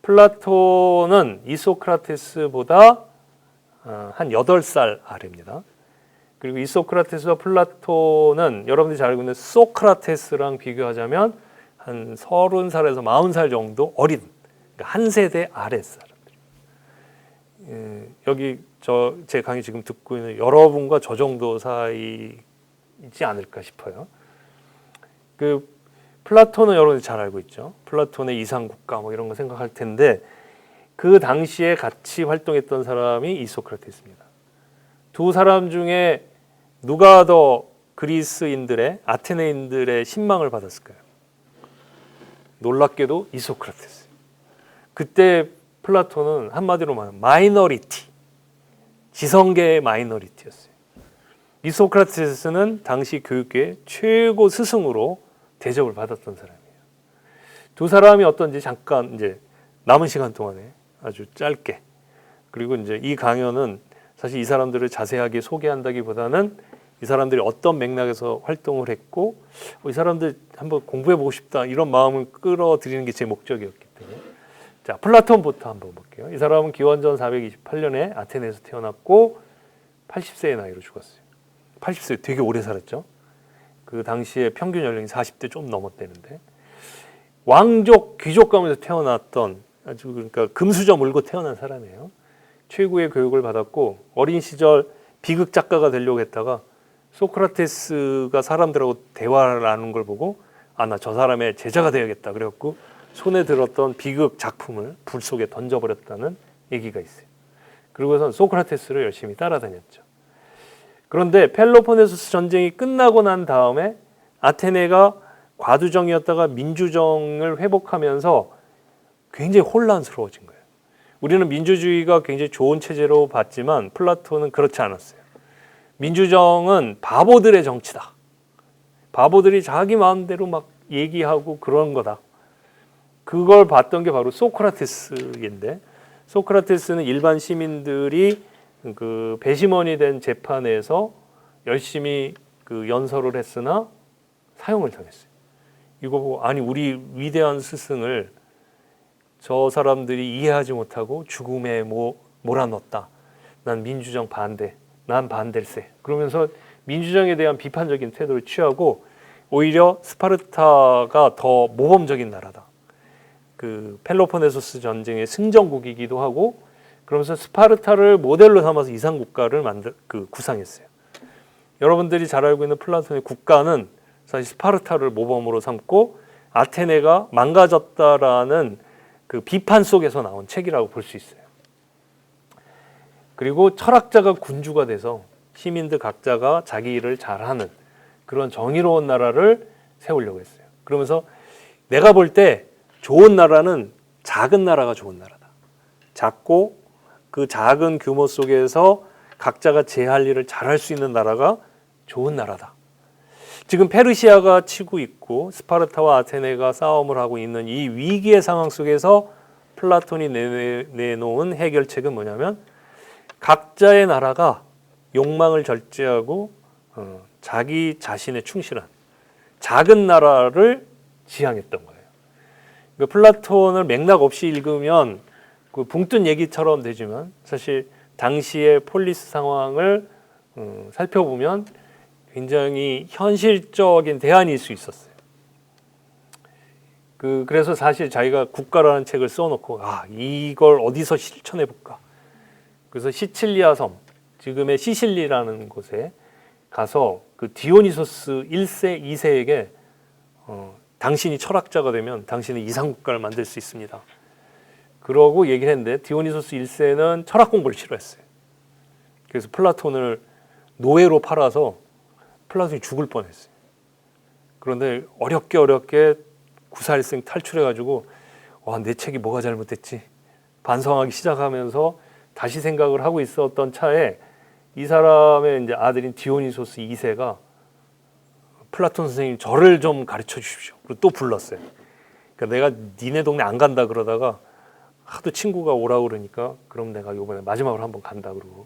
플라톤은 이소크라테스보다 한 8살 아래입니다. 그리고 이소크라테스와 플라톤은 여러분들이 잘 알고 있는 소크라테스랑 비교하자면 한 30살에서 40살 정도 어린, 그러니까 한 세대 아래 사람들. 여기 제 강의 지금 듣고 있는 여러분과 저 정도 사이이지 않을까 싶어요. 그 플라톤은 여러분이 잘 알고 있죠. 플라톤의 이상국가 뭐 이런 거 생각할 텐데 그 당시에 같이 활동했던 사람이 이소크라테스입니다. 두 사람 중에 누가 더 그리스인들의 아테네인들의 신망을 받았을까요? 놀랍게도 이소크라테스. 그때 플라톤은 한마디로 말하면 마이너리티, 지성계의 마이너리티였어요. 이소크라테스는 당시 교육계의 최고 스승으로 대접을 받았던 사람이에요. 두 사람이 어떤지 잠깐 이제 남은 시간 동안에 아주 짧게, 그리고 이제 이 강연은 사실 이 사람들을 자세하게 소개한다기보다는 이 사람들이 어떤 맥락에서 활동을 했고 이 사람들 한번 공부해보고 싶다 이런 마음을 끌어들이는 게 제 목적이었기 때문에 자, 플라톤부터 한번 볼게요. 이 사람은 기원전 428년에 아테네에서 태어났고 80세의 나이로 죽었어요. 80세 되게 오래 살았죠. 그 당시에 평균 연령이 40대 좀 넘었대는데 왕족 귀족 가문에서 태어났던 아주 그러니까 금수저 물고 태어난 사람이에요. 최고의 교육을 받았고 어린 시절 비극 작가가 되려고 했다가 소크라테스가 사람들하고 대화를 나누는 걸 보고 나 저 사람의 제자가 되어야겠다 그래갖고 손에 들었던 비극 작품을 불 속에 던져버렸다는 얘기가 있어요. 그리고선 소크라테스를 열심히 따라다녔죠. 그런데 펠로폰네소스 전쟁이 끝나고 난 다음에 아테네가 과두정이었다가 민주정을 회복하면서 굉장히 혼란스러워진 거예요. 우리는 민주주의가 굉장히 좋은 체제로 봤지만 플라톤은 그렇지 않았어요. 민주정은 바보들의 정치다. 바보들이 자기 마음대로 막 얘기하고 그런 거다. 그걸 봤던 게 바로 소크라테스인데 소크라테스는 일반 시민들이 그 배심원이 된 재판에서 열심히 그 연설을 했으나 사형을 당했어요. 이거 보고 아니 우리 위대한 스승을 저 사람들이 이해하지 못하고 죽음에 몰아넣었다. 난 민주정 반대. 난 반댈세. 그러면서 민주정에 대한 비판적인 태도를 취하고 오히려 스파르타가 더 모범적인 나라다. 그 펠로폰네소스 전쟁의 승전국이기도 하고 그러면서 스파르타를 모델로 삼아서 이상국가를 구상했어요. 여러분들이 잘 알고 있는 플라톤의 국가는 사실 스파르타를 모범으로 삼고 아테네가 망가졌다라는 그 비판 속에서 나온 책이라고 볼 수 있어요. 그리고 철학자가 군주가 돼서 시민들 각자가 자기 일을 잘하는 그런 정의로운 나라를 세우려고 했어요. 그러면서 내가 볼 때 좋은 나라는 작은 나라가 좋은 나라다. 작고 그 작은 규모 속에서 각자가 제 할 일을 잘할 수 있는 나라가 좋은 나라다. 지금 페르시아가 치고 있고 스파르타와 아테네가 싸움을 하고 있는 이 위기의 상황 속에서 플라톤이 내놓은 해결책은 뭐냐면 각자의 나라가 욕망을 절제하고 자기 자신에 충실한 작은 나라를 지향했던 거예요. 그러니까 플라톤을 맥락 없이 읽으면 그 붕뜬 얘기처럼 되지만 사실 당시의 폴리스 상황을 살펴보면 굉장히 현실적인 대안일 수 있었어요. 그래서 사실 자기가 국가라는 책을 써놓고 이걸 어디서 실천해 볼까. 그래서 시칠리아 섬, 지금의 시실리라는 곳에 가서 그 디오니소스 1세, 2세에게 당신이 철학자가 되면 당신은 이상국가를 만들 수 있습니다. 그러고 얘기를 했는데 디오니소스 1세는 철학 공부를 싫어했어요. 그래서 플라톤을 노예로 팔아서 플라톤이 죽을 뻔했어요. 그런데 어렵게 구사일생 탈출해가지고 내 책이 뭐가 잘못됐지 반성하기 시작하면서 다시 생각을 하고 있었던 차에 이 사람의 이제 아들인 디오니소스 2세가 플라톤 선생님 저를 좀 가르쳐 주십시오. 그리고 또 불렀어요. 그러니까 내가 니네 동네 안 간다 그러다가 하도 친구가 오라고 그러니까 그럼 내가 이번에 마지막으로 한번 간다 그러고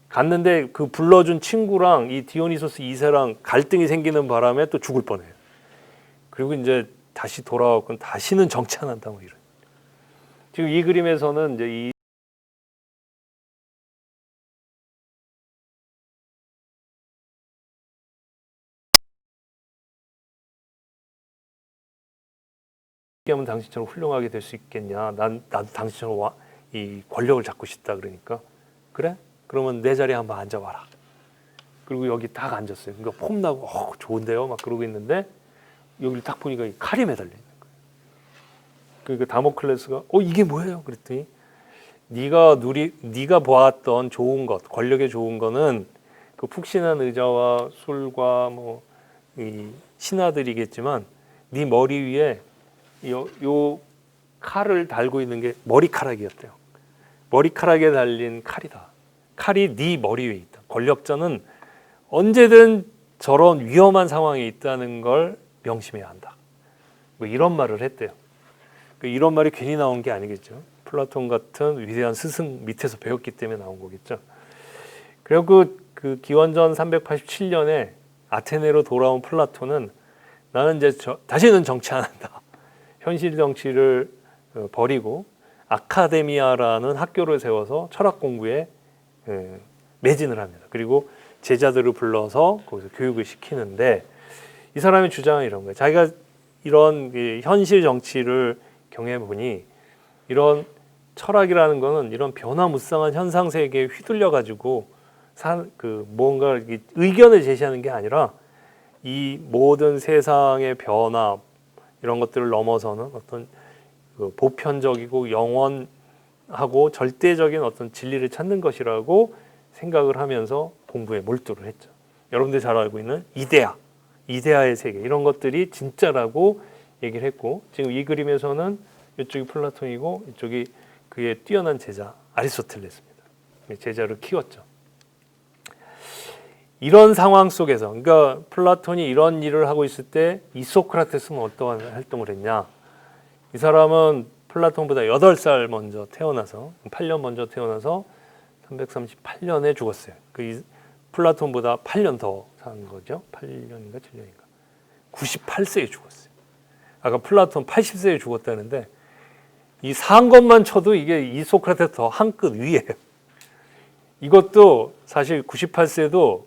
갔는데 그 불러준 친구랑 이 디오니소스 2세랑 갈등이 생기는 바람에 또 죽을 뻔해요. 그리고 이제 다시 돌아왔고 다시는 정치 안 한다 뭐 이런. 지금 이 그림에서는 이제 이 하면 당신처럼 훌륭하게 될 수 있겠냐? 나도 당신처럼 이 권력을 잡고 싶다. 그러니까 그래? 그러면 내 자리에 한번 앉아봐라. 그리고 여기 딱 앉았어요. 그러니까 폼나고 좋은데요? 막 그러고 있는데 여기를 딱 보니까 이 칼이 매달려 있는 거예요. 그러니까 다모클레스가 이게 뭐예요? 그랬더니 네가 보았던 좋은 것, 권력의 좋은 거는 그 푹신한 의자와 술과 뭐 이 신하들이겠지만 네 머리 위에 요 칼을 달고 있는 게 머리카락이었대요. 머리카락에 달린 칼이다. 칼이 네 머리 위에 있다. 권력자는 언제든 저런 위험한 상황에 있다는 걸 명심해야 한다. 뭐 이런 말을 했대요. 이런 말이 괜히 나온 게 아니겠죠. 플라톤 같은 위대한 스승 밑에서 배웠기 때문에 나온 거겠죠. 그리고 그 기원전 387년에 아테네로 돌아온 플라톤은 나는 이제 다시는 정치 안 한다. 현실 정치를 버리고 아카데미아라는 학교를 세워서 철학 공부에 매진을 합니다. 그리고 제자들을 불러서 거기서 교육을 시키는데 이 사람의 주장은 이런 거예요. 자기가 이런 현실 정치를 경험해 보니 이런 철학이라는 거는 이런 변화무쌍한 현상 세계에 휘둘려 가지고 뭔가 의견을 제시하는 게 아니라 이 모든 세상의 변화 이런 것들을 넘어서는 어떤 보편적이고 영원하고 절대적인 어떤 진리를 찾는 것이라고 생각을 하면서 공부에 몰두를 했죠. 여러분들 잘 알고 있는 이데아의 세계 이런 것들이 진짜라고 얘기를 했고 지금 이 그림에서는 이쪽이 플라톤이고 이쪽이 그의 뛰어난 제자 아리스토텔레스입니다. 제자를 키웠죠. 이런 상황 속에서 그러니까 플라톤이 이런 일을 하고 있을 때 이 소크라테스는 어떠한 활동을 했냐. 이 사람은 플라톤보다 8살 먼저 태어나서 8년 먼저 태어나서 338년에 죽었어요. 플라톤보다 8년 더 산 거죠. 8년인가 7년인가. 98세에 죽었어요. 아까 플라톤 80세에 죽었다는데 이 산 것만 쳐도 이게 이 소크라테스 더 한 끗 위에요. 이것도 사실 98세도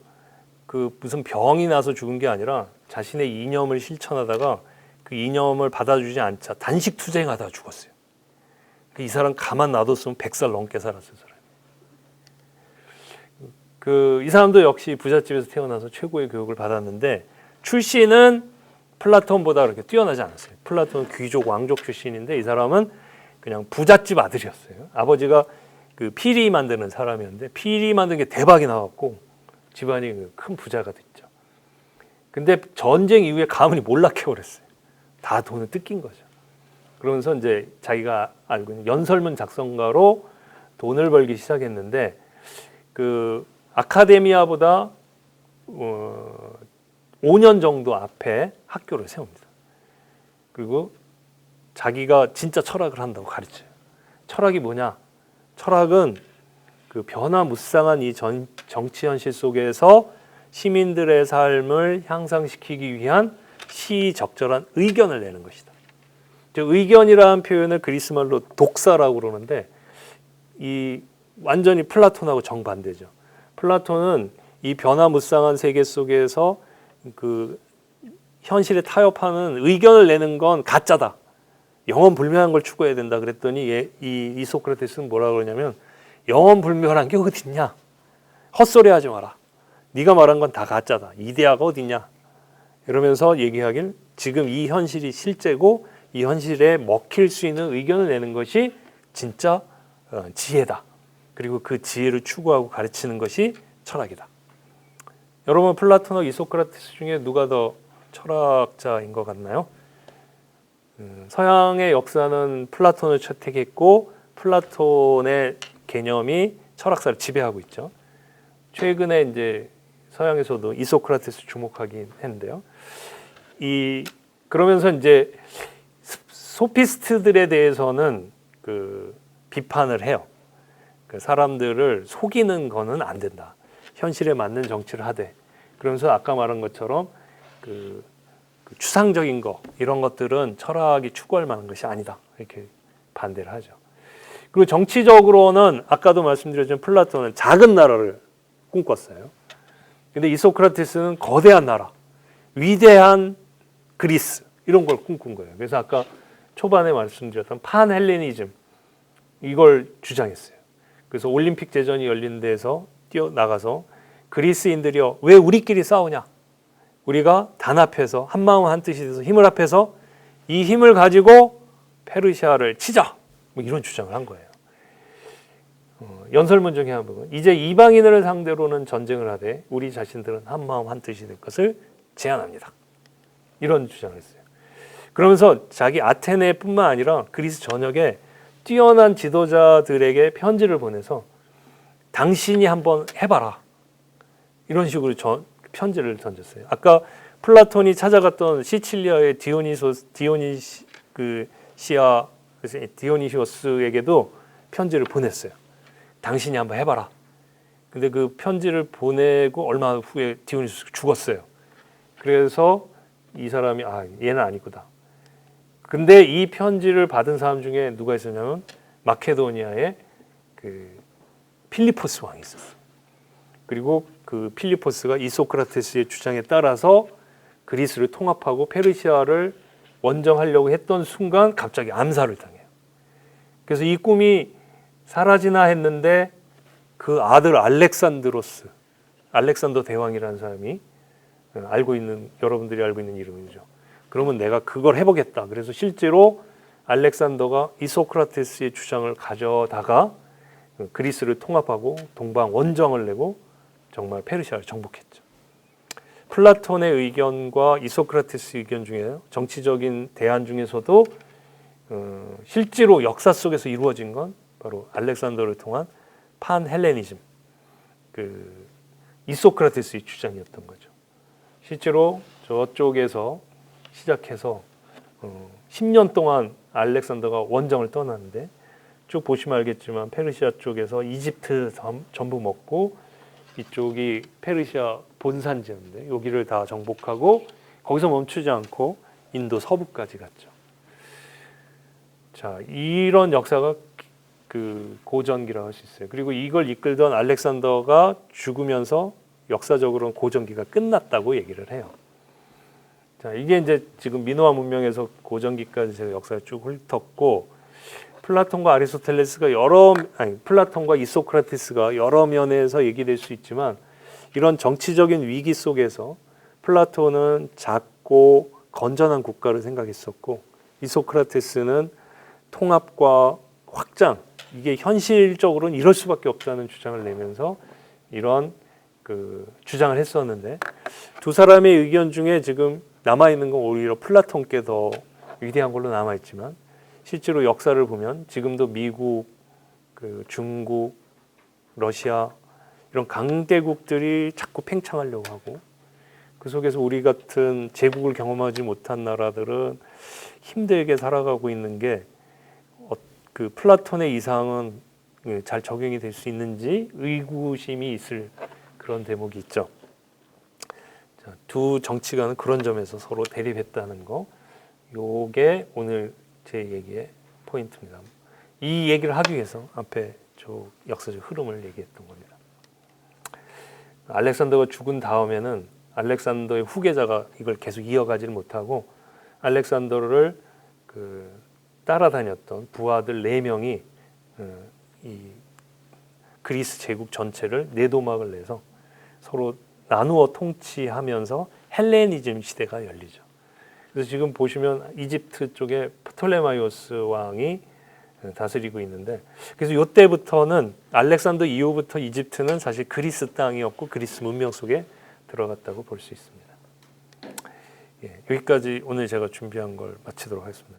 무슨 병이 나서 죽은 게 아니라 자신의 이념을 실천하다가 그 이념을 받아주지 않자 단식 투쟁하다가 죽었어요. 이 사람 가만 놔뒀으면 100살 넘게 살았어요. 이 사람도 역시 부잣집에서 태어나서 최고의 교육을 받았는데 출신은 플라톤보다 그렇게 뛰어나지 않았어요. 플라톤은 귀족 왕족 출신인데 이 사람은 그냥 부잣집 아들이었어요. 아버지가 피리 만드는 사람이었는데 피리 만든 게 대박이 나왔고 집안이 큰 부자가 됐죠. 근데 전쟁 이후에 가문이 몰락해버렸어요. 다 돈을 뜯긴 거죠. 그러면서 이제 자기가 알고 있는 연설문 작성가로 돈을 벌기 시작했는데 아카데미아보다 5년 정도 앞에 학교를 세웁니다. 그리고 자기가 진짜 철학을 한다고 가르쳐요. 철학이 뭐냐? 철학은 변화무쌍한 이 정치 현실 속에서 시민들의 삶을 향상시키기 위한 시적절한 의견을 내는 것이다. 의견이라는 표현을 그리스 말로 독사라고 그러는데 완전히 플라톤하고 정반대죠. 플라톤은 이 변화무쌍한 세계 속에서 현실에 타협하는 의견을 내는 건 가짜다. 영원불멸한 걸 추구해야 된다. 그랬더니 이 소크라테스는 뭐라 그러냐면 영원불멸한 게 어딨냐? 헛소리하지 마라. 네가 말한 건 다 가짜다. 이데아가 어딨냐? 이러면서 얘기하길 지금 이 현실이 실제고 이 현실에 먹힐 수 있는 의견을 내는 것이 진짜 지혜다. 그리고 그 지혜를 추구하고 가르치는 것이 철학이다. 여러분 플라톤과 이 소크라테스 중에 누가 더 철학자인 것 같나요? 서양의 역사는 플라톤을 채택했고 플라톤의 개념이 철학사를 지배하고 있죠. 최근에 이제 서양에서도 이 소크라테스 주목하긴 했는데요. 그러면서 이제 소피스트들에 대해서는 비판을 해요. 사람들을 속이는 거는 안 된다. 현실에 맞는 정치를 하되. 그러면서 아까 말한 것처럼 추상적인 거 이런 것들은 철학이 추구할 만한 것이 아니다. 이렇게 반대를 하죠. 그리고 정치적으로는 아까도 말씀드렸지만 플라톤은 작은 나라를 꿈꿨어요. 근데 이 소크라테스는 거대한 나라, 위대한 그리스 이런 걸 꿈꾼 거예요. 그래서 아까 초반에 말씀드렸던 판헬레니즘 이걸 주장했어요. 그래서 올림픽 제전이 열린 데서 뛰어나가서 그리스인들이여 왜 우리끼리 싸우냐? 우리가 단합해서 한마음 한뜻이 돼서 힘을 합해서 이 힘을 가지고 페르시아를 치자. 뭐 이런 주장을 한 거예요. 연설문 중에 한 부분. 이제 이방인을 상대로는 전쟁을 하되 우리 자신들은 한마음 한뜻이 될 것을 제안합니다. 이런 주장을 했어요. 그러면서 자기 아테네뿐만 아니라 그리스 전역에 뛰어난 지도자들에게 편지를 보내서 당신이 한번 해봐라. 이런 식으로 편지를 던졌어요. 아까 플라톤이 찾아갔던 시칠리아의 디오니시오스에게도 편지를 보냈어요. 당신이 한번 해봐라. 근데 그 편지를 보내고 얼마 후에 디오니시오스가 죽었어요. 그래서 이 사람이 얘는 아니구나. 근데 이 편지를 받은 사람 중에 누가 있었냐면 마케도니아의 그 필리포스 왕이 있었어요. 그리고 그 필리포스가 이소크라테스의 주장에 따라서 그리스를 통합하고 페르시아를 원정하려고 했던 순간 갑자기 암살을 당해요. 그래서 이 꿈이 사라지나 했는데 그 아들 알렉산더 대왕이라는 사람이 여러분들이 알고 있는 이름이죠. 그러면 내가 그걸 해보겠다. 그래서 실제로 알렉산더가 이소크라테스의 주장을 가져다가 그리스를 통합하고 동방 원정을 내고 정말 페르시아를 정복했죠. 플라톤의 의견과 이소크라테스 의견 중에 정치적인 대안 중에서도 실제로 역사 속에서 이루어진 건 바로 알렉산더를 통한 판헬레니즘, 그 이소크라테스의 주장이었던 거죠. 실제로 저쪽에서 시작해서 10년 동안 알렉산더가 원정을 떠났는데 쭉 보시면 알겠지만 페르시아 쪽에서 이집트 전부 먹고 이쪽이 페르시아 본산지였는데 여기를 다 정복하고 거기서 멈추지 않고 인도 서부까지 갔죠. 자, 이런 역사가 그 고전기라고 할 수 있어요. 그리고 이걸 이끌던 알렉산더가 죽으면서 역사적으로는 고전기가 끝났다고 얘기를 해요. 자, 이게 이제 지금 미노아 문명에서 고전기까지 제가 역사를 쭉 훑었고 플라톤과 플라톤과 이소크라테스가 여러 면에서 얘기될 수 있지만 이런 정치적인 위기 속에서 플라톤은 작고 건전한 국가를 생각했었고 이소크라테스는 통합과 확장 이게 현실적으로는 이럴 수밖에 없다는 주장을 내면서 이런 그 주장을 했었는데 두 사람의 의견 중에 지금 남아있는 건 오히려 플라톤께 더 위대한 걸로 남아있지만 실제로 역사를 보면 지금도 미국, 그 중국, 러시아 이런 강대국들이 자꾸 팽창하려고 하고 그 속에서 우리 같은 제국을 경험하지 못한 나라들은 힘들게 살아가고 있는 게 그 플라톤의 이상은 잘 적용이 될 수 있는지 의구심이 있을 그런 대목이 있죠. 자, 두 정치가는 그런 점에서 서로 대립했다는 거. 요게 오늘 제 얘기의 포인트입니다. 이 얘기를 하기 위해서 앞에 저 역사적 흐름을 얘기했던 겁니다. 알렉산더가 죽은 다음에는 알렉산더의 후계자가 이걸 계속 이어가지를 못하고 알렉산더를 따라다녔던 부하들 4명이 이 그리스 제국 전체를 내도막을 내서 서로 나누어 통치하면서 헬레니즘 시대가 열리죠. 그래서 지금 보시면 이집트 쪽에 프톨레마이오스 왕이 다스리고 있는데 그래서 이때부터는 알렉산더 이후부터 이집트는 사실 그리스 땅이었고 그리스 문명 속에 들어갔다고 볼 수 있습니다. 여기까지 오늘 제가 준비한 걸 마치도록 하겠습니다.